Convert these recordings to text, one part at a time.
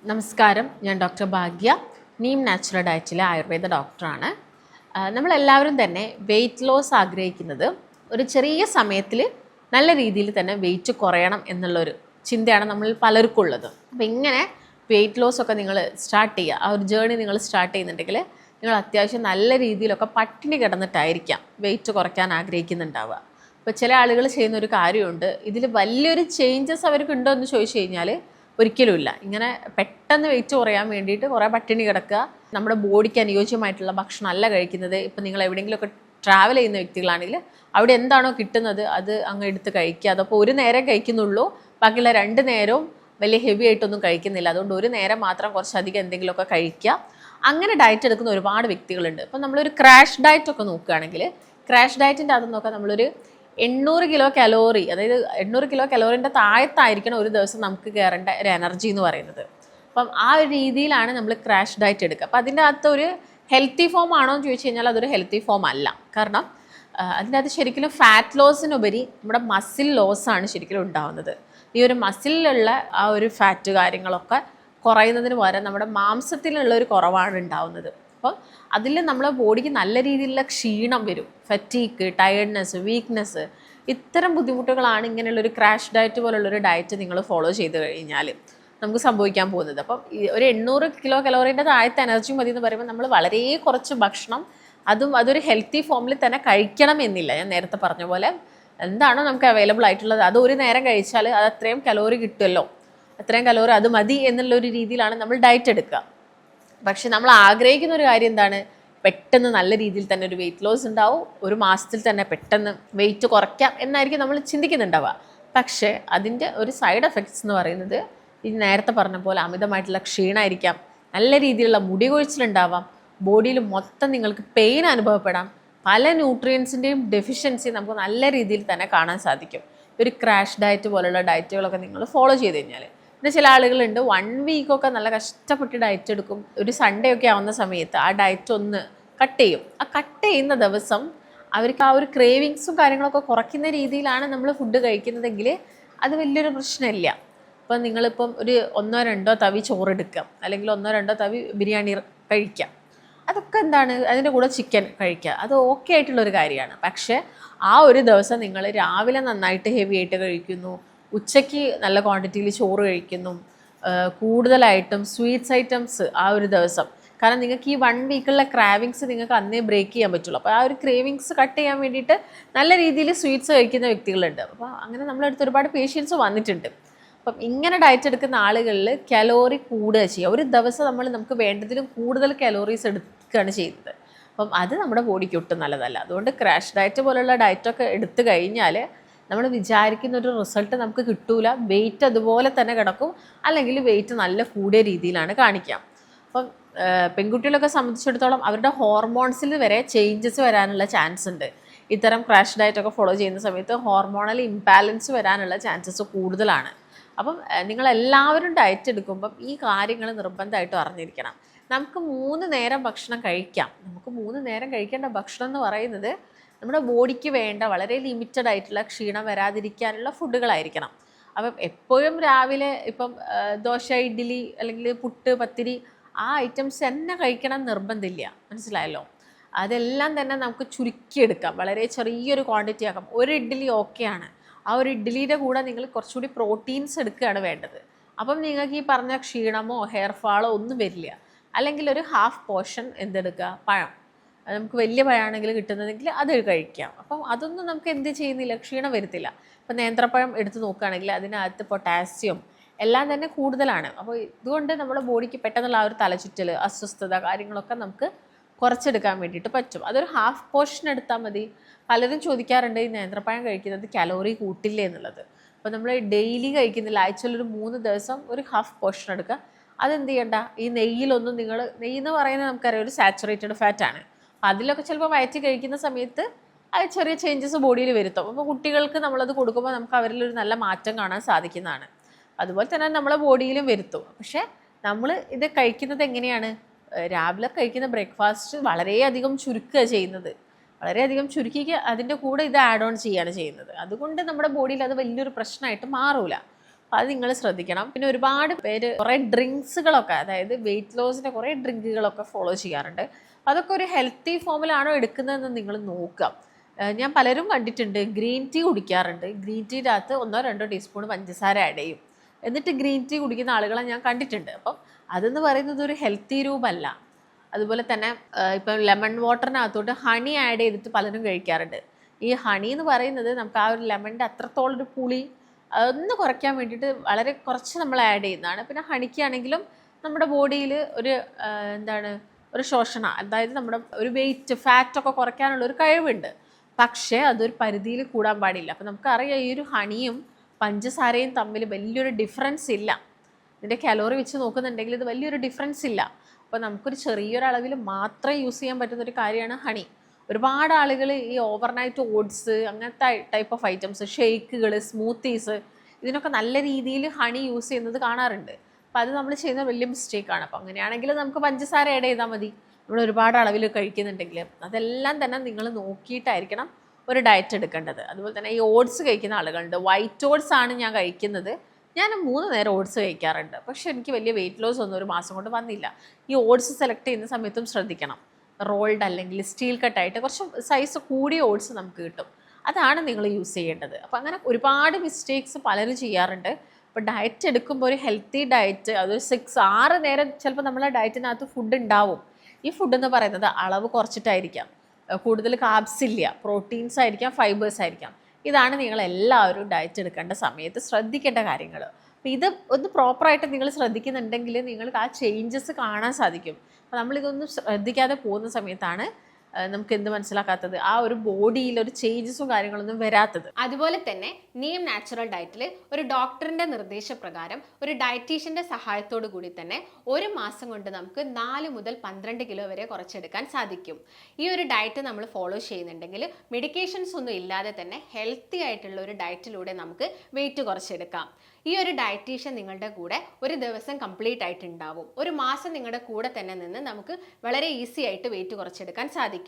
നമസ്കാരം, ഞാൻ ഡോക്ടർ ഭാഗ്യ, നീം നാച്ചുറൽ ഡയറ്റിലെ ആയുർവേദ ഡോക്ടറാണ്. നമ്മളെല്ലാവരും തന്നെ വെയിറ്റ് ലോസ് ആഗ്രഹിക്കുന്നത് ഒരു ചെറിയ സമയത്തിൽ നല്ല രീതിയിൽ തന്നെ വെയിറ്റ് കുറയണം എന്നുള്ളൊരു ചിന്തയാണ് നമ്മളിൽ പലർക്കും ഉള്ളത്. അപ്പോൾ ഇങ്ങനെ വെയിറ്റ് ലോസ് ഒക്കെ നിങ്ങൾ സ്റ്റാർട്ട് ചെയ്യുക, ആ ഒരു ജേർണി നിങ്ങൾ സ്റ്റാർട്ട് ചെയ്യുന്നുണ്ടെങ്കിൽ നിങ്ങൾ അത്യാവശ്യം നല്ല രീതിയിലൊക്കെ പട്ടിണി കിടന്നിട്ടായിരിക്കാം വെയിറ്റ് കുറയ്ക്കാൻ ആഗ്രഹിക്കുന്നുണ്ടാവുക. ഇപ്പോൾ ചില ആളുകൾ ചെയ്യുന്നൊരു കാര്യമുണ്ട്, ഇതിൽ വലിയൊരു ചേഞ്ചസ് അവർക്ക് ഉണ്ടോ എന്ന് ചോദിച്ചു കഴിഞ്ഞാൽ ഒരിക്കലുമില്ല. ഇങ്ങനെ പെട്ടെന്ന് വെയിറ്റ് കുറയാൻ വേണ്ടിയിട്ട് കുറേ പട്ടിണി കിടക്കുക, നമ്മുടെ ബോഡിക്ക് അനുയോജ്യമായിട്ടുള്ള ഭക്ഷണം അല്ല കഴിക്കുന്നത്. ഇപ്പം നിങ്ങൾ എവിടെയെങ്കിലുമൊക്കെ ട്രാവൽ ചെയ്യുന്ന വ്യക്തികളാണെങ്കിൽ അവിടെ എന്താണോ കിട്ടുന്നത് അത് അങ്ങ് എടുത്ത് കഴിക്കുക. അതപ്പോൾ ഒരു നേരം കഴിക്കുന്നുള്ളൂ, ബാക്കിയുള്ള 2 നേരവും വലിയ ഹെവി ആയിട്ടൊന്നും കഴിക്കുന്നില്ല. അതുകൊണ്ട് ഒരു നേരം മാത്രം കുറച്ചധികം എന്തെങ്കിലുമൊക്കെ കഴിക്കുക. അങ്ങനെ ഡയറ്റ് എടുക്കുന്ന ഒരുപാട് വ്യക്തികളുണ്ട്. ഇപ്പം നമ്മളൊരു ക്രാഷ് ഡയറ്റ് ഒക്കെ നോക്കുകയാണെങ്കിൽ ക്രാഷ് ഡയറ്റിൻ്റെ അത് നോക്കാം, നമ്മളൊരു 800 കിലോ കലോറി, അതായത് 800 കിലോ കലോറിൻ്റെ താഴത്തായിരിക്കണം ഒരു ദിവസം നമുക്ക് കയറേണ്ട ഒരു എനർജി എന്ന് പറയുന്നത്. അപ്പം ആ ഒരു രീതിയിലാണ് നമ്മൾ ക്രാഷ് ഡയറ്റ് എടുക്കുക. അപ്പം അതിൻ്റെ അകത്ത് ഒരു ഹെൽത്തി ഫോം ആണോ എന്ന് ചോദിച്ചു കഴിഞ്ഞാൽ അതൊരു ഹെൽത്തി ഫോം അല്ല. കാരണം അതിൻ്റെ അകത്ത് ശരിക്കും ഫാറ്റ് ലോസിനുപരി നമ്മുടെ മസിൽ ലോസാണ് ശരിക്കും ഉണ്ടാകുന്നത്. ഈ ഒരു മസിലിലുള്ള ആ ഒരു ഫാറ്റ് കാര്യങ്ങളൊക്കെ കുറയുന്നതിന് പകരം നമ്മുടെ മാംസത്തിലുള്ള ഒരു കുറവാണ് ഉണ്ടാവുന്നത്. അപ്പം അതിൽ നമ്മളെ ബോഡിക്ക് നല്ല രീതിയിലുള്ള ക്ഷീണം വരും, ഫറ്റീക്ക്, ടയർഡ്നെസ്, വീക്ക്നെസ്, ഇത്തരം ബുദ്ധിമുട്ടുകളാണ് ഇങ്ങനെയുള്ളൊരു ക്രാഷ് ഡയറ്റ് പോലുള്ളൊരു ഡയറ്റ് നിങ്ങൾ ഫോളോ ചെയ്ത് കഴിഞ്ഞാൽ നമുക്ക് സംഭവിക്കാൻ പോകുന്നത്. അപ്പം ഈ ഒരു 800 കിലോ കലോറിൻ്റെ താഴത്തെ എനർജി മതി എന്ന് പറയുമ്പോൾ നമ്മൾ വളരെ കുറച്ച് ഭക്ഷണം, അതൊരു ഹെൽത്തി ഫോമിൽ തന്നെ കഴിക്കണം എന്നില്ല. ഞാൻ നേരത്തെ പറഞ്ഞ പോലെ എന്താണോ നമുക്ക് അവൈലബിൾ ആയിട്ടുള്ളത് അത് ഒരു നേരം കഴിച്ചാൽ അത് അത്രയും കലോറി കിട്ടുമല്ലോ, അത്രയും കലോറി അത് മതി എന്നുള്ളൊരു രീതിയിലാണ് നമ്മൾ ഡയറ്റ് എടുക്കുക. പക്ഷെ നമ്മൾ ആഗ്രഹിക്കുന്ന ഒരു കാര്യം എന്താണ്? പെട്ടെന്ന് നല്ല രീതിയിൽ തന്നെ ഒരു വെയിറ്റ് ലോസ് ഉണ്ടാവും, ഒരു മാസത്തിൽ തന്നെ പെട്ടെന്ന് വെയിറ്റ് കുറയ്ക്കാം എന്നായിരിക്കും നമ്മൾ ചിന്തിക്കുന്നുണ്ടാവുക. പക്ഷേ അതിൻ്റെ ഒരു സൈഡ് എഫക്ട്സ് എന്ന് പറയുന്നത് ഈ നേരത്തെ പറഞ്ഞ പോലെ അമിതമായിട്ടുള്ള ക്ഷീണമായിരിക്കാം, നല്ല രീതിയിലുള്ള മുടി കൊഴിച്ചിലുണ്ടാവാം, ബോഡിയിൽ മൊത്തം നിങ്ങൾക്ക് പെയിൻ അനുഭവപ്പെടാം, പല ന്യൂട്രിയൻസിൻ്റെയും ഡെഫിഷ്യൻസി നമുക്ക് നല്ല രീതിയിൽ തന്നെ കാണാൻ സാധിക്കും ഒരു ക്രാഷ് ഡയറ്റ് പോലുള്ള ഡയറ്റുകളൊക്കെ നിങ്ങൾ ഫോളോ ചെയ്ത് കഴിഞ്ഞാൽ. പിന്നെ ചില ആളുകളുണ്ട് 1 വീക്കൊക്കെ നല്ല കഷ്ടപ്പെട്ട് ഡയറ്റ് എടുക്കും, ഒരു സൺഡേ ഒക്കെ ആവുന്ന സമയത്ത് ആ ഡയറ്റ് ഒന്ന് കട്ട് ചെയ്യും. ആ കട്ട് ചെയ്യുന്ന ദിവസം അവർക്ക് ആ ഒരു ക്രേവിങ്സും കാര്യങ്ങളൊക്കെ കുറയ്ക്കുന്ന രീതിയിലാണ് നമ്മൾ ഫുഡ് കഴിക്കുന്നതെങ്കിൽ അത് വലിയൊരു പ്രശ്നമില്ല. ഇപ്പം നിങ്ങളിപ്പം ഒരു 1-2 തവി ചോറെടുക്കാം, അല്ലെങ്കിൽ 1-2 തവി ബിരിയാണി കഴിക്കാം, അതൊക്കെ എന്താണ്, അതിൻ്റെ കൂടെ ചിക്കൻ കഴിക്കുക, അത് ഓക്കെ ആയിട്ടുള്ളൊരു കാര്യമാണ്. പക്ഷേ ആ ഒരു ദിവസം നിങ്ങൾ രാവിലെ നന്നായിട്ട് ഹെവി ആയിട്ട് കഴിക്കുന്നു, ഉച്ചയ്ക്ക് നല്ല ക്വാണ്ടിറ്റിയിൽ ചോറ് കഴിക്കുന്നു, കൂടുതലായിട്ടും സ്വീറ്റ്സ് ഐറ്റംസ് ആ ഒരു ദിവസം, കാരണം നിങ്ങൾക്ക് ഈ 1 വീക്കുള്ള ക്രാവിങ്സ് നിങ്ങൾക്ക് അന്നേ ബ്രേക്ക് ചെയ്യാൻ പറ്റുള്ളൂ. അപ്പോൾ ആ ഒരു ക്രേവിങ്സ് കട്ട് ചെയ്യാൻ വേണ്ടിയിട്ട് നല്ല രീതിയിൽ സ്വീറ്റ്സ് കഴിക്കുന്ന വ്യക്തികളുണ്ട്. അപ്പോൾ അങ്ങനെ നമ്മളടുത്ത് ഒരുപാട് പേഷ്യൻസ് വന്നിട്ടുണ്ട്. അപ്പം ഇങ്ങനെ ഡയറ്റ് എടുക്കുന്ന ആളുകളിൽ കലോറി കൂടുക ചെയ്യുക, ഒരു ദിവസം നമുക്ക് വേണ്ടതിലും കൂടുതൽ കലോറീസ് എടുക്കുകയാണ് ചെയ്യുന്നത്. അപ്പം അത് നമ്മുടെ ബോഡിക്ക് ഒട്ടും നല്ലതല്ല. അതുകൊണ്ട് ക്രാഷ് ഡയറ്റ് പോലുള്ള ഡയറ്റൊക്കെ എടുത്തു കഴിഞ്ഞാൽ നമ്മൾ വിചാരിക്കുന്ന ഒരു റിസൾട്ട് നമുക്ക് കിട്ടൂല, വെയിറ്റ് അതുപോലെ തന്നെ കിടക്കും, അല്ലെങ്കിൽ വെയിറ്റ് നല്ല കൂടിയ രീതിയിലാണ് കാണിക്കാം. അപ്പം പെൺകുട്ടികളൊക്കെ സംബന്ധിച്ചിടത്തോളം അവരുടെ ഹോർമോൺസിൽ വരെ ചേഞ്ചസ് വരാനുള്ള ചാൻസ് ഉണ്ട്. ഇത്തരം ക്രാഷ് ഡയറ്റൊക്കെ ഫോളോ ചെയ്യുന്ന സമയത്ത് ഹോർമോണൽ ഇംബാലൻസ് വരാനുള്ള ചാൻസസ് കൂടുതലാണ്. അപ്പം നിങ്ങളെല്ലാവരും ഡയറ്റ് എടുക്കുമ്പം ഈ കാര്യങ്ങൾ നിർബന്ധമായിട്ടും അറിഞ്ഞിരിക്കണം. നമുക്ക് 3 നേരം ഭക്ഷണം കഴിക്കാം. നമുക്ക് 3 നേരം കഴിക്കേണ്ട ഭക്ഷണം എന്ന് പറയുന്നത് നമ്മുടെ ബോഡിക്ക് വേണ്ട വളരെ ലിമിറ്റഡ് ആയിട്ടുള്ള ക്ഷീണം വരാതിരിക്കാനുള്ള ഫുഡുകളായിരിക്കണം. അപ്പം എപ്പോഴും രാവിലെ ഇപ്പം ദോശ, ഇഡ്ഡലി, അല്ലെങ്കിൽ പുട്ട്, പത്തിരി, ആ ഐറ്റംസ് തന്നെ കഴിക്കണം നിർബന്ധമില്ല, മനസ്സിലായല്ലോ. അതെല്ലാം തന്നെ നമുക്ക് ചുരുക്കിയെടുക്കാം, വളരെ ചെറിയൊരു ക്വാണ്ടിറ്റി ആക്കാം. ഒരു ഇഡ്ഡലി ഓക്കെയാണ്, ആ ഒരു ഇഡ്ഡലിയുടെ കൂടെ നിങ്ങൾ കുറച്ചുകൂടി പ്രോട്ടീൻസ് എടുക്കുകയാണ് വേണ്ടത്. അപ്പം നിങ്ങൾക്ക് ഈ പറഞ്ഞ ക്ഷീണമോ ഹെയർ ഫാളോ ഒന്നും വരില്ല. അല്ലെങ്കിൽ ഒരു ഹാഫ് പോർഷൻ എന്തെടുക്കുക, പഴം, നമുക്ക് വലിയ പഴമാണെങ്കിൽ കിട്ടുന്നതെങ്കിൽ അത് കഴിക്കാം. അപ്പം അതൊന്നും നമുക്ക് എന്ത് ചെയ്യുന്നില്ല, ക്ഷീണം വരുത്തില്ല. ഇപ്പം നേന്ത്രപ്പഴം എടുത്ത് നോക്കുകയാണെങ്കിൽ അതിനകത്ത് പൊട്ടാസ്യം എല്ലാം തന്നെ കൂടുതലാണ്. അപ്പോൾ ഇതുകൊണ്ട് നമ്മുടെ ബോഡിക്ക് പെട്ടെന്നുള്ള ആ ഒരു തലചുറ്റൽ, അസ്വസ്ഥത കാര്യങ്ങളൊക്കെ നമുക്ക് കുറച്ചെടുക്കാൻ വേണ്ടിയിട്ട് പറ്റും. അതൊരു ഹാഫ് പോർഷൻ എടുത്താൽ മതി. പലരും ചോദിക്കാറുണ്ട് ഈ നേന്ത്രപ്പഴം കഴിക്കുന്നത് കലോറി കൂട്ടില്ലേ എന്നുള്ളത്. അപ്പോൾ നമ്മൾ ഡെയിലി കഴിക്കുന്നില്ല, ആഴ്ചയിലൊരു 3 ദിവസം ഒരു ഹാഫ് പോർഷൻ എടുക്കുക. അതെന്ത് ചെയ്യണ്ട, ഈ നെയ്യിലൊന്നും നെയ്യ് എന്ന് പറയുന്നത് നമുക്കറിയാം ഒരു സാച്ചുറേറ്റഡ് ഫാറ്റാണ്. അപ്പോൾ അതിലൊക്കെ ചിലപ്പോൾ വയറ്റി കഴിക്കുന്ന സമയത്ത് അത് ചെറിയ ചേഞ്ചസ് ബോഡിയിൽ വരുത്തും. അപ്പോൾ കുട്ടികൾക്ക് നമ്മളത് കൊടുക്കുമ്പോൾ നമുക്ക് അവരിലൊരു നല്ല മാറ്റം കാണാൻ സാധിക്കുന്നതാണ്. അതുപോലെ തന്നെ നമ്മളെ ബോഡിയിലും വരുത്തും. പക്ഷേ നമ്മൾ ഇത് കഴിക്കുന്നത് എങ്ങനെയാണ്? രാവിലെ കഴിക്കുന്ന ബ്രേക്ക്ഫാസ്റ്റ് വളരെയധികം ചുരുക്കുക ചെയ്യുന്നത്, വളരെയധികം ചുരുക്കി അതിൻ്റെ കൂടെ ഇത് ആഡ് ഓൺ ചെയ്യുകയാണ് ചെയ്യുന്നത്. അതുകൊണ്ട് നമ്മുടെ ബോഡിയിൽ അത് വലിയൊരു പ്രശ്നമായിട്ട് മാറൂല. അപ്പോൾ അത് നിങ്ങൾ ശ്രദ്ധിക്കണം. പിന്നെ ഒരുപാട് പേര് കുറേ ഡ്രിങ്ക്സുകളൊക്കെ, അതായത് വെയിറ്റ് ലോസിൻ്റെ കുറേ ഡ്രിങ്കുകളൊക്കെ ഫോളോ ചെയ്യാറുണ്ട്. അപ്പോൾ അതൊക്കെ ഒരു ഹെൽത്തി ഫോമിലാണോ എടുക്കുന്നതെന്ന് നിങ്ങൾ നോക്കുക. ഞാൻ പലരും കണ്ടിട്ടുണ്ട് ഗ്രീൻ ടീ കുടിക്കാറുണ്ട്. ഗ്രീൻ ടീൻ്റെ അകത്ത് 1-2 ടീസ്പൂൺ പഞ്ചസാര ആഡ് ചെയ്യും, എന്നിട്ട് ഗ്രീൻ ടീ കുടിക്കുന്ന ആളുകളെ ഞാൻ കണ്ടിട്ടുണ്ട്. അപ്പം അതെന്ന് പറയുന്നത് ഒരു ഹെൽത്തി രൂപമല്ല. അതുപോലെ തന്നെ ഇപ്പം ലെമൺ വാട്ടറിനകത്തോട്ട് ഹണി ആഡ് ചെയ്തിട്ട് പലരും കഴിക്കാറുണ്ട്. ഈ ഹണി എന്ന് പറയുന്നത് നമുക്ക് ആ ഒരു ലെമണിൻ്റെ അത്രത്തോളം ഒരു പുളി ഒന്ന് കുറയ്ക്കാൻ വേണ്ടിയിട്ട് വളരെ കുറച്ച് നമ്മൾ ആഡ് ചെയ്യുന്നതാണ്. പിന്നെ ഹണിക്കാണെങ്കിലും നമ്മുടെ ബോഡിയിൽ ഒരു എന്താണ് ഒരു ശോഷണ, അതായത് നമ്മുടെ ഒരു വെയിറ്റ് ഫാറ്റൊക്കെ കുറയ്ക്കാനുള്ള ഒരു കഴിവുണ്ട്. പക്ഷേ അതൊരു പരിധിയിൽ കൂടാൻ പാടില്ല. അപ്പോൾ നമുക്കറിയാം ഈ ഒരു ഹണിയും പഞ്ചസാരയും തമ്മിൽ വലിയൊരു ഡിഫറൻസ് ഇല്ല. ഇതിൻ്റെ കലോറി വെച്ച് നോക്കുന്നുണ്ടെങ്കിൽ ഇത് വലിയൊരു ഡിഫറൻസ് ഇല്ല. അപ്പോൾ നമുക്കൊരു ചെറിയൊരളവിൽ മാത്രം യൂസ് ചെയ്യാൻ പറ്റുന്നൊരു കാര്യമാണ് ഹണി. ഒരുപാട് ആളുകൾ ഈ ഓവർനൈറ്റ് ഓട്സ് അങ്ങനത്തെ ടൈപ്പ് ഓഫ് ഐറ്റംസ്, ഷെയ്ക്കുകൾ, സ്മൂത്തീസ്, ഇതിനൊക്കെ നല്ല രീതിയിൽ ഹണി യൂസ് ചെയ്യുന്നത് കാണാറുണ്ട്. അപ്പോൾ അത് നമ്മൾ ചെയ്യുന്ന വലിയ മിസ്റ്റേക്കാണ്. അപ്പോൾ അങ്ങനെയാണെങ്കിൽ നമുക്ക് പഞ്ചസാര ആഡ് ചെയ്താൽ മതി, നമ്മൾ ഒരുപാട് അളവിൽ കഴിക്കുന്നുണ്ടെങ്കിൽ. അതെല്ലാം തന്നെ നിങ്ങൾ നോക്കിയിട്ടായിരിക്കണം ഒരു ഡയറ്റ് എടുക്കേണ്ടത്. അതുപോലെ തന്നെ ഈ ഓട്സ് കഴിക്കുന്ന ആളുകളുണ്ട്. വൈറ്റ് ഓട്സ് ആണ് ഞാൻ കഴിക്കുന്നത്, ഞാൻ 3 നേരം ഓട്സ് കഴിക്കാറുണ്ട്, പക്ഷേ എനിക്ക് വലിയ വെയിറ്റ് ലോസ് ഒന്നും ഒരു മാസം കൊണ്ട് വന്നില്ല. ഈ ഓട്സ് സെലക്ട് ചെയ്യുന്ന സമയത്തും ശ്രദ്ധിക്കണം. റോൾഡ് അല്ലെങ്കിൽ സ്റ്റീൽ കട്ടായിട്ട് കുറച്ച് സൈസ് കൂടിയ ഓട്സ് നമുക്ക് കിട്ടും, അതാണ് നിങ്ങൾ യൂസ് ചെയ്യേണ്ടത്. അപ്പോൾ അങ്ങനെ ഒരുപാട് മിസ്റ്റേക്സ് പലരും ചെയ്യാറുണ്ട്. അപ്പോൾ ഡയറ്റ് എടുക്കുമ്പോൾ ഒരു ഹെൽത്തി ഡയറ്റ്, അതൊരു 6 നേരം ചിലപ്പോൾ നമ്മളെ ഡയറ്റിനകത്ത് ഫുഡ് ഉണ്ടാവും. ഈ ഫുഡ് എന്ന് പറയുന്നത് അളവ് കുറച്ചിട്ടായിരിക്കാം, കൂടുതൽ കാർബ്സ് ഇല്ല, പ്രോട്ടീൻസ് ആയിരിക്കാം, ഫൈബേഴ്സ് ആയിരിക്കാം. ഇതാണ് നിങ്ങൾ എല്ലാവരും ഡയറ്റ് എടുക്കേണ്ട സമയത്ത് ശ്രദ്ധിക്കേണ്ട കാര്യങ്ങൾ. അപ്പോൾ ഇത് ഒന്ന് പ്രോപ്പറായിട്ട് നിങ്ങൾ ശ്രദ്ധിക്കുന്നുണ്ടെങ്കിൽ നിങ്ങൾക്ക് ആ ചേഞ്ചസ് കാണാൻ സാധിക്കും. അപ്പോൾ നമ്മളിതൊന്നും ശ്രദ്ധിക്കാതെ പോകുന്ന സമയത്താണ് നമുക്ക് എന്ത് മനസ്സിലാക്കാത്തത്, ആ ഒരു ബോഡിയിൽ ഒരു ചേഞ്ചസും കാര്യങ്ങളൊന്നും വരാത്തത്. അതുപോലെ തന്നെ നീം നാച്ചുറൽ ഡയറ്റിൽ ഒരു ഡോക്ടറിന്റെ നിർദ്ദേശപ്രകാരം ഒരു ഡയറ്റീഷ്യന്റെ സഹായത്തോടു കൂടി തന്നെ 1 മാസം കൊണ്ട് നമുക്ക് 4 മുതൽ 12 കിലോ വരെ കുറച്ചെടുക്കാൻ സാധിക്കും. ഈ ഒരു ഡയറ്റ് നമ്മൾ ഫോളോ ചെയ്യുന്നുണ്ടെങ്കിൽ മെഡിക്കേഷൻസ് ഒന്നും ഇല്ലാതെ തന്നെ ഹെൽത്തി ആയിട്ടുള്ള ഒരു ഡയറ്റിലൂടെ നമുക്ക് വെയിറ്റ് കുറച്ചെടുക്കാം. ഈ ഒരു ഡയറ്റീഷ്യൻ നിങ്ങളുടെ കൂടെ ഒരു ദിവസം കംപ്ലീറ്റ് ആയിട്ടുണ്ടാവും. 1 മാസം നിങ്ങളുടെ കൂടെ തന്നെ നിന്ന് നമുക്ക് വളരെ ഈസി ആയിട്ട് വെയിറ്റ് കുറച്ചെടുക്കാൻ സാധിക്കും.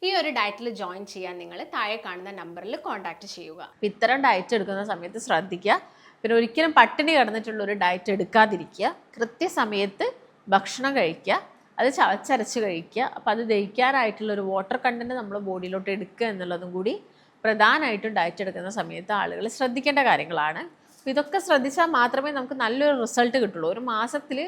ഈ ഒരു ഡയറ്റിൽ ജോയിൻ ചെയ്യാൻ നിങ്ങൾ താഴെ കാണുന്ന നമ്പറിൽ കോൺടാക്ട് ചെയ്യുക. ഇത്തരം ഡയറ്റ് എടുക്കുന്ന സമയത്ത് ശ്രദ്ധിക്കുക. പിന്നെ ഒരിക്കലും പട്ടിണി കിടന്നിട്ടുള്ള ഒരു ഡയറ്റ് എടുക്കാതിരിക്കുക. കൃത്യസമയത്ത് ഭക്ഷണം കഴിക്കുക, അത് ചവച്ചരച്ച് കഴിക്കുക. അപ്പോൾ അത് ദഹിക്കാനായിട്ടുള്ളൊരു വാട്ടർ കണ്ടൻറ്റ് നമ്മുടെ ബോഡിയിലോട്ട് എടുക്കുക എന്നുള്ളതും കൂടി പ്രധാനമായിട്ടും ഡയറ്റ് എടുക്കുന്ന സമയത്ത് ആളുകൾ ശ്രദ്ധിക്കേണ്ട കാര്യങ്ങളാണ്. അപ്പോൾ ഇതൊക്കെ ശ്രദ്ധിച്ചാൽ മാത്രമേ നമുക്ക് നല്ലൊരു റിസൾട്ട് കിട്ടുള്ളൂ. 1 മാസത്തിൽ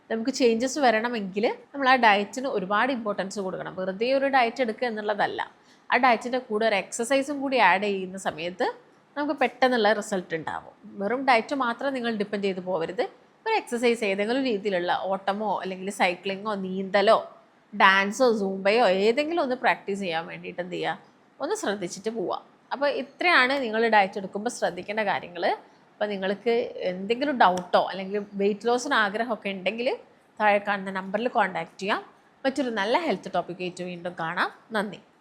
നമുക്ക് ചേഞ്ചസ് വരണമെങ്കിൽ നമ്മൾ ആ ഡയറ്റിന് ഒരുപാട് ഇമ്പോർട്ടൻസ് കൊടുക്കണം. വെറുതെ ഒരു ഡയറ്റ് എടുക്കുക എന്നുള്ളതല്ല, ആ ഡയറ്റിൻ്റെ കൂടെ ഒരു എക്സസൈസും കൂടി ആഡ് ചെയ്യുന്ന സമയത്ത് നമുക്ക് പെട്ടെന്നുള്ള റിസൾട്ട് ഉണ്ടാവും. വെറും ഡയറ്റ് മാത്രം നിങ്ങൾ ഡിപ്പെൻഡ് ചെയ്ത് പോകരുത്. ഒരു എക്സസൈസ് ഏതെങ്കിലും രീതിയിലുള്ള ഓട്ടമോ അല്ലെങ്കിൽ സൈക്ലിങ്ങോ നീന്തലോ ഡാൻസോ സൂംബയോ ഏതെങ്കിലും ഒന്ന് പ്രാക്ടീസ് ചെയ്യാൻ വേണ്ടിയിട്ട് എന്ത് ചെയ്യുക, ഒന്ന് ശ്രദ്ധിച്ചിട്ട് പോവുക. അപ്പോൾ ഇത്രയാണ് നിങ്ങൾ ഡയറ്റ് എടുക്കുമ്പോൾ ശ്രദ്ധിക്കേണ്ട കാര്യങ്ങൾ. അപ്പോൾ നിങ്ങൾക്ക് എന്തെങ്കിലും ഡൗട്ടോ അല്ലെങ്കിൽ വെയിറ്റ് ലോസിന് ആഗ്രഹമൊക്കെ ഉണ്ടെങ്കിൽ താഴെ കാണുന്ന നമ്പറിൽ കോൺടാക്റ്റ് ചെയ്യാം. മറ്റൊരു നല്ല ഹെൽത്ത് ടോപ്പിക്കായിട്ട് വീണ്ടും കാണാം. നന്ദി.